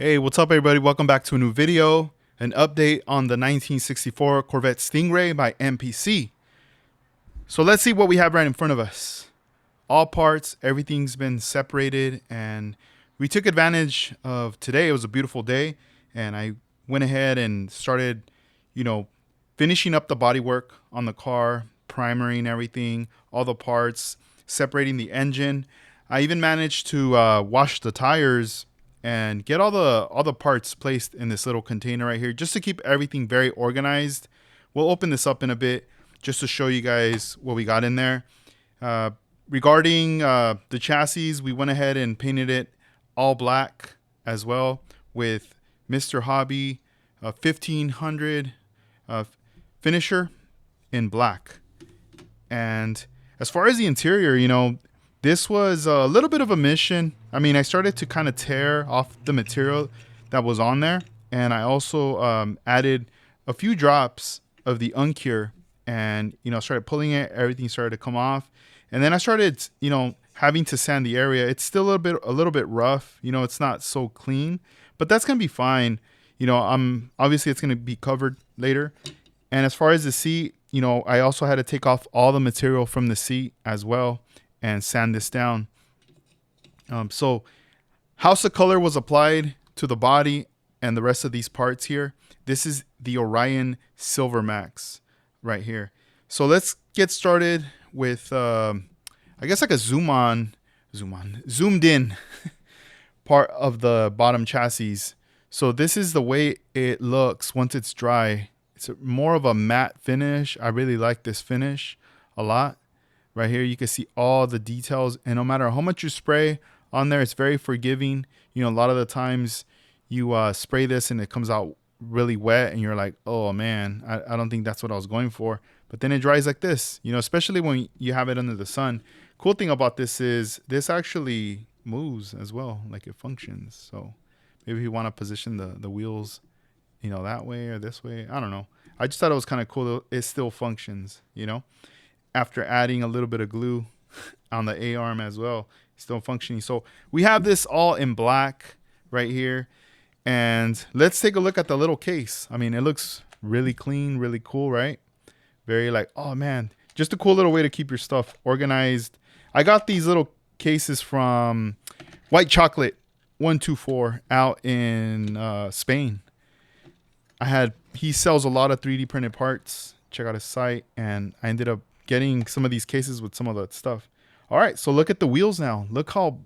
Hey, what's up everybody? Welcome back to a new video, an update on the 1964 Corvette Stingray by MPC. So let's see what we have right in front of us. All parts, everything's been separated, and we took advantage of today. It was a beautiful day, and I went ahead and started, finishing up the bodywork on the car, primering everything, all the parts, separating the engine. I even managed to wash the tires and get all the parts placed in this little container right here, just to keep everything very organized. We'll open this up in a bit just to show you guys what we got in there. Regarding the chassis, we went ahead and painted it all black as well with Mr. Hobby 1500 finisher in black. And as far as the interior, this was a little bit of a mission. I mean, I started to kind of tear off the material that was on there, and I also added a few drops of the uncure, and started pulling it. Everything started to come off, and then I started having to sand the area. It's still a little bit rough. It's not so clean, but that's gonna be fine. Obviously it's gonna be covered later. And as far as the seat, I also had to take off all the material from the seat as well and sand this down. So House of Color was applied to the body and the rest of these parts here. This is the Orion Silvermaxx right here. So let's get started with, I guess like a zoomed in part of the bottom chassis. So this is the way it looks once it's dry. It's more of a matte finish. I really like this finish a lot. Right here, you can see all the details, and no matter how much you spray on there, it's very forgiving. A lot of the times you spray this and it comes out really wet, and you're like, oh man, I don't think that's what I was going for. But then it dries like this, especially when you have it under the sun. Cool thing about this is this actually moves as well, like it functions. So maybe you want to position the wheels, that way or this way. I don't know. I just thought it was kind of cool. It still functions, after adding a little bit of glue on the A-arm as well, still functioning. So we have this all in black right here, and let's take a look at the little case. I mean, it looks really clean, really cool, right? Very like, oh man, just a cool little way to keep your stuff organized. I got these little cases from White Chocolate 124 out in Spain. He sells a lot of 3D printed parts. Check out his site, and I ended up getting some of these cases with some of that stuff. All right, so look at the wheels now. Look how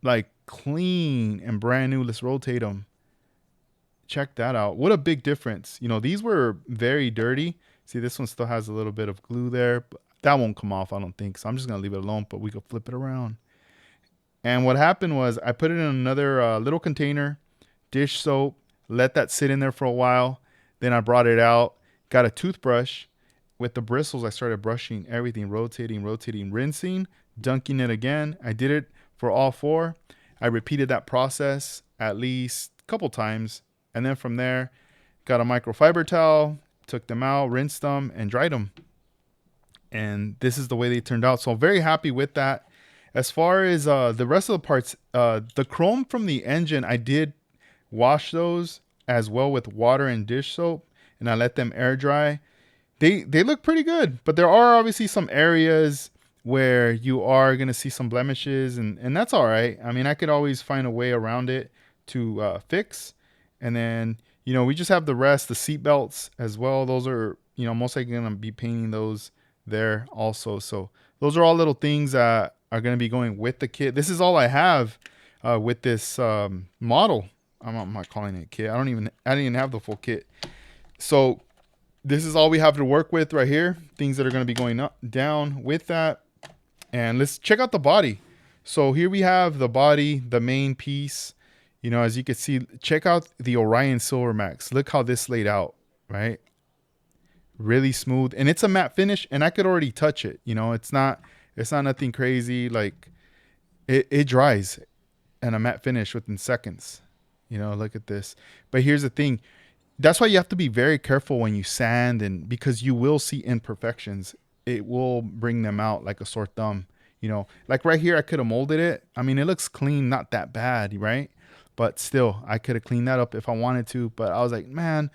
like clean and brand new. Let's rotate them. Check that out. What a big difference. These were very dirty. See, this one still has a little bit of glue there, but that won't come off, I don't think. So I'm just gonna leave it alone, but we could flip it around. And what happened was I put it in another little container, dish soap, let that sit in there for a while. Then I brought it out, got a toothbrush. With the bristles, I started brushing everything, rotating, rinsing, dunking it again. I did it for all four. I repeated that process at least a couple times. And then from there, got a microfiber towel, took them out, rinsed them, and dried them. And this is the way they turned out. So I'm very happy with that. As far as the rest of the parts, the chrome from the engine, I did wash those as well with water and dish soap, and I let them air dry. They look pretty good, but there are obviously some areas where you are going to see some blemishes, and that's all right. I mean, I could always find a way around it to fix. And then, we just have the rest, the seat belts as well. Those are, most likely going to be painting those there also. So those are all little things that are going to be going with the kit. This is all I have with this model. I'm not calling it a kit. I didn't even have the full kit. So this is all we have to work with right here. Things that are going to be going up, down with that. And let's check out the body. So here we have the body, the main piece. As you can see, check out the Orion Silvermaxx. Look how this laid out, right? Really smooth. And it's a matte finish, and I could already touch it. It's not nothing crazy. Like it dries and a matte finish within seconds. Look at this. But here's the thing. That's why you have to be very careful when you sand, and because you will see imperfections. It will bring them out like a sore thumb. Like right here, I could have molded it. I mean, it looks clean, not that bad, right? but still, I could have cleaned that up if I wanted to. But I was like, man,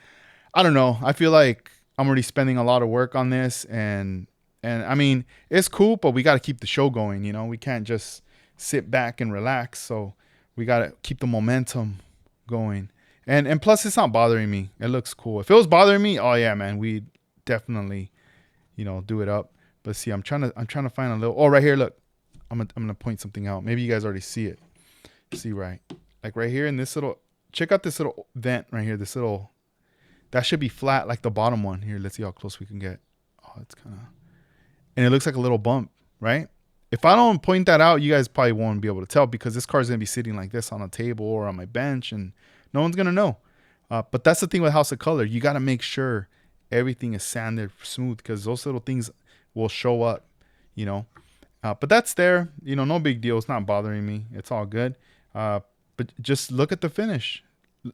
I don't know. I feel like I'm already spending a lot of work on this, and I mean, it's cool, but we got to keep the show going. You know, we can't just sit back and relax. So we got to keep the momentum going. And plus, it's not bothering me. It looks cool. If it was bothering me, oh yeah, man, we'd definitely, you know, do it up. But see, I'm trying to find a little. Oh, right here, look. I'm gonna point something out. Maybe you guys already see it. See, right, like right here in this little. Check out this little vent right here. This little. That should be flat like the bottom one. Here, let's see how close we can get. Oh, it's kind of. And it looks like a little bump, right? If I don't point that out, you guys probably won't be able to tell because this car is gonna be sitting like this on a table or on my bench, and no one's gonna know. But that's the thing with House of Color. You got to make sure everything is sanded smooth because those little things will show up, you know. But that's there, you know, no big deal. It's not bothering me. It's all good. But just look at the finish.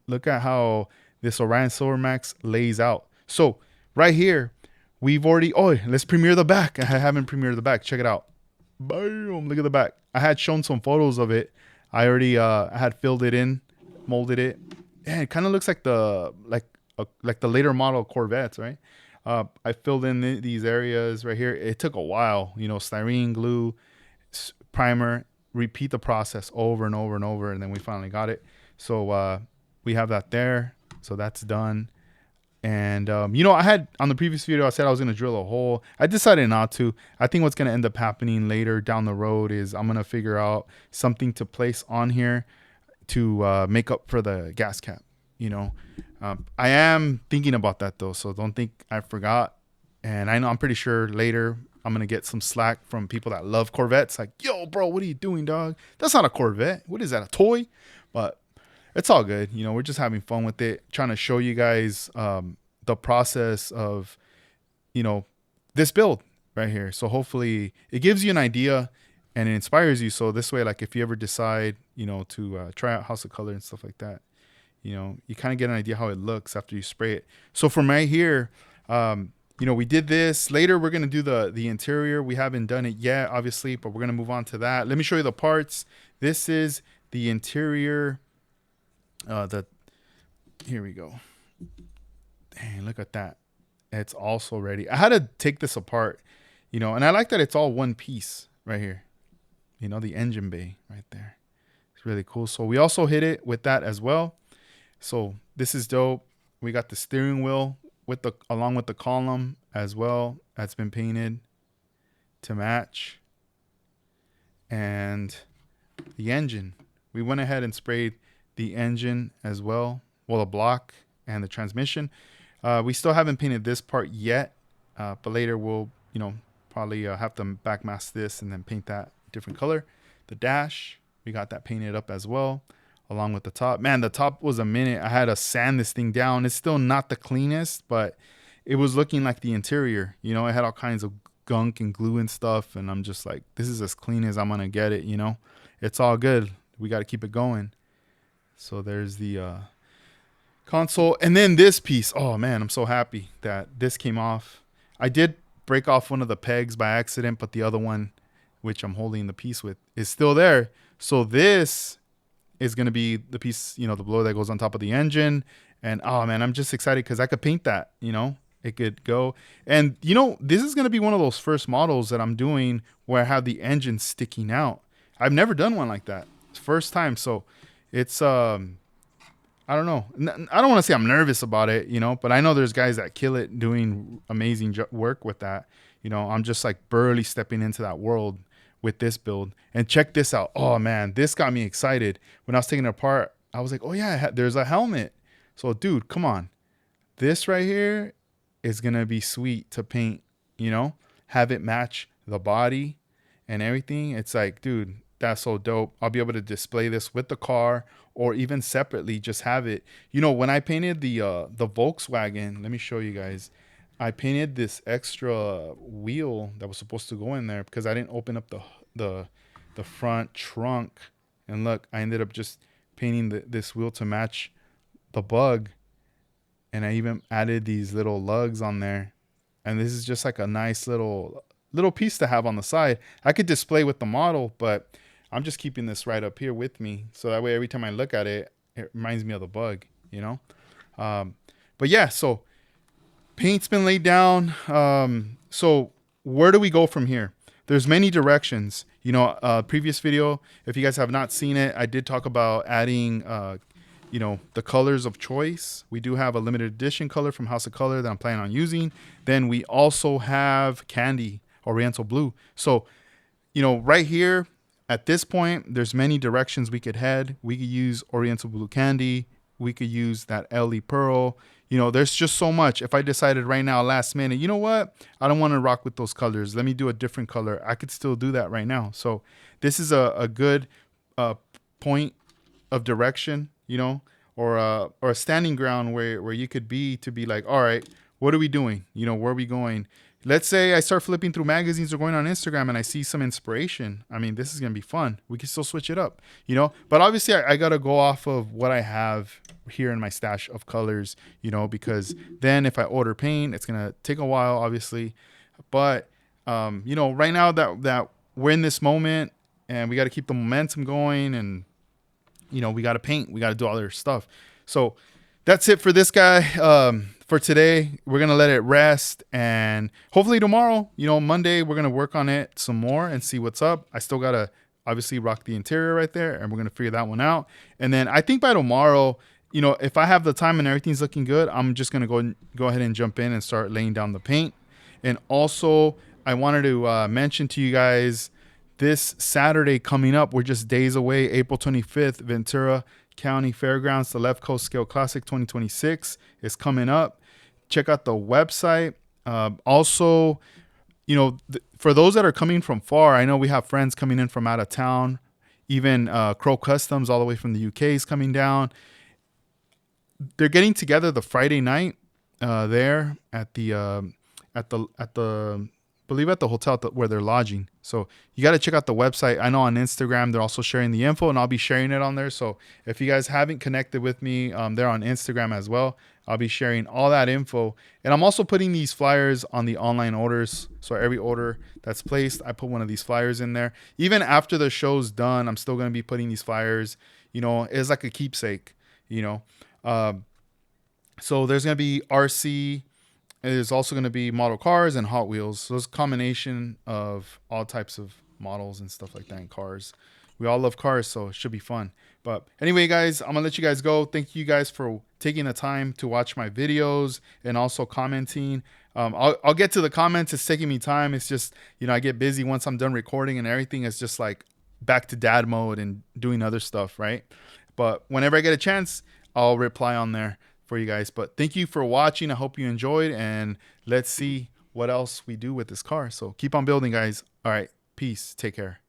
Look at how this Orion Silvermaxx lays out. So right here, we've already, oh, let's premiere the back. I haven't premiered the back. Check it out. Boom, look at the back. I had shown some photos of it. I already I had filled it in, molded it. Yeah, it kind of looks like the later model Corvettes, right? I filled in these areas right here. It took a while, you know, styrene, glue, primer, repeat the process over and over and over, and then we finally got it. So we have that there. So that's done. And, you know, I had on the previous video, I said I was going to drill a hole. I decided not to. I think what's going to end up happening later down the road is I'm going to figure out something to place on here to make up for the gas cap, you know. I am thinking about that though, so don't think I forgot. And I know I'm pretty sure later I'm gonna get some slack from people that love Corvettes, like, yo bro, what are you doing, dog? That's not a Corvette. What is that, a toy? But it's all good, you know. We're just having fun with it, trying to show you guys the process of, you know, this build right here. So hopefully it gives you an idea and it inspires you. So this way, like if you ever decide, you know, to try out House of Color and stuff like that, you know, you kind of get an idea how it looks after you spray it. So from right here, you know, we did this. Later, we're going to do the interior. We haven't done it yet, obviously, but we're going to move on to that. Let me show you the parts. This is the interior. Here we go. Dang, look at that. It's also ready. I had to take this apart, you know, and I like that it's all one piece right here. You know, the engine bay right there. It's really cool. So we also hit it with that as well. So this is dope. We got the steering wheel with along with the column as well. That's been painted to match. And the engine. We went ahead and sprayed the engine as well. Well, the block and the transmission. We still haven't painted this part yet. But later we'll, you know, probably have to backmask this and then paint that different color. The dash, we got that painted up as well, along with the top. Man, the top was a minute. I had to sand this thing down. It's still not the cleanest, but it was looking like the interior. You know, it had all kinds of gunk and glue and stuff, and I'm just like, this is as clean as I'm gonna get it, you know. It's all good. We got to keep it going. So there's the console. And then this piece. Oh, man, I'm so happy that this came off. I did break off one of the pegs by accident, but the other one, which I'm holding the piece with, is still there. So this is going to be the piece, you know, the blower that goes on top of the engine. And, oh, man, I'm just excited because I could paint that, you know. It could go. And, you know, this is going to be one of those first models that I'm doing where I have the engine sticking out. I've never done one like that. It's first time. So it's, I don't know. I don't want to say I'm nervous about it, you know, but I know there's guys that kill it doing amazing work with that. You know, I'm just like barely stepping into that world with this build. And check this out. Oh, man, this got me excited. When I was taking it apart, I was like, oh, yeah, there's a helmet. So, dude, come on. This right here is going to be sweet to paint, you know, have it match the body and everything. It's like, dude, that's so dope. I'll be able to display this with the car or even separately, just have it. You know, when I painted the Volkswagen, let me show you guys. I painted this extra wheel that was supposed to go in there because I didn't open up the front trunk. And look, I ended up just painting this wheel to match the bug. And I even added these little lugs on there. And this is just like a nice little piece to have on the side. I could display with the model, but I'm just keeping this right up here with me. So that way, every time I look at it, It reminds me of the Bug, you know. But yeah, so paint's been laid down. So where do we go from here? There's many directions. You know, previous video, if you guys have not seen it, I did talk about adding, you know, the colors of choice. We do have a limited edition color from House of Color that I'm planning on using. Then we also have Candy, Oriental Blue. So, you know, right here at this point, there's many directions we could head. We could use Oriental Blue Candy. We could use that LE Pearl. You know, there's just so much. If I decided right now, last minute, you know what? I don't want to rock with those colors. Let me do a different color. I could still do that right now. So this is a good point of direction, you know, or a standing ground where you could be to be like, all right, what are we doing? You know, where are we going? Let's say I start flipping through magazines or going on Instagram and I see some inspiration. I mean, this is going to be fun. We can still switch it up, you know, but obviously I got to go off of what I have here in my stash of colors, you know, because then if I order paint, it's going to take a while, obviously. But, you know, right now that we're in this moment and we got to keep the momentum going and, you know, we got to paint, we got to do all their stuff. So that's it for this guy. For today, we're going to let it rest, and hopefully tomorrow, you know, Monday, we're going to work on it some more and see what's up. I still got to obviously rock the interior right there, and we're going to figure that one out. And then I think by tomorrow, you know, if I have the time and everything's looking good, I'm just going to go ahead and jump in and start laying down the paint. And also, I wanted to mention to you guys this Saturday coming up, we're just days away, April 25th, Ventura County Fairgrounds, the Left Coast Scale Classic 2026 is coming up. Check out the website. Also, you know, for those that are coming from far, I know we have friends coming in from out of town. Even Crow Customs, all the way from the UK, is coming down. They're getting together the Friday night there at the believe at the hotel where they're lodging. So you got to check out the website. I know on Instagram they're also sharing the info, and I'll be sharing it on there. So if you guys haven't connected with me, they're on Instagram as well. I'll be sharing all that info, and I'm also putting these flyers on the online orders. So every order that's placed, I put one of these flyers in there. Even after the show's done, I'm still going to be putting these flyers. You know, it's like a keepsake. You know, so there's going to be RC. There's also going to be model cars and Hot Wheels. So it's a combination of all types of models and stuff like that in cars. We all love cars, so it should be fun. But anyway, guys, I'm going to let you guys go. Thank you guys for taking the time to watch my videos and also commenting. I'll get to the comments. It's taking me time. It's just, you know, I get busy once I'm done recording and everything. It's just like back to dad mode and doing other stuff, right? But whenever I get a chance, I'll reply on there for you guys. But thank you for watching. I hope you enjoyed, and let's see what else we do with this car. So keep on building, guys. All right, peace. Take care.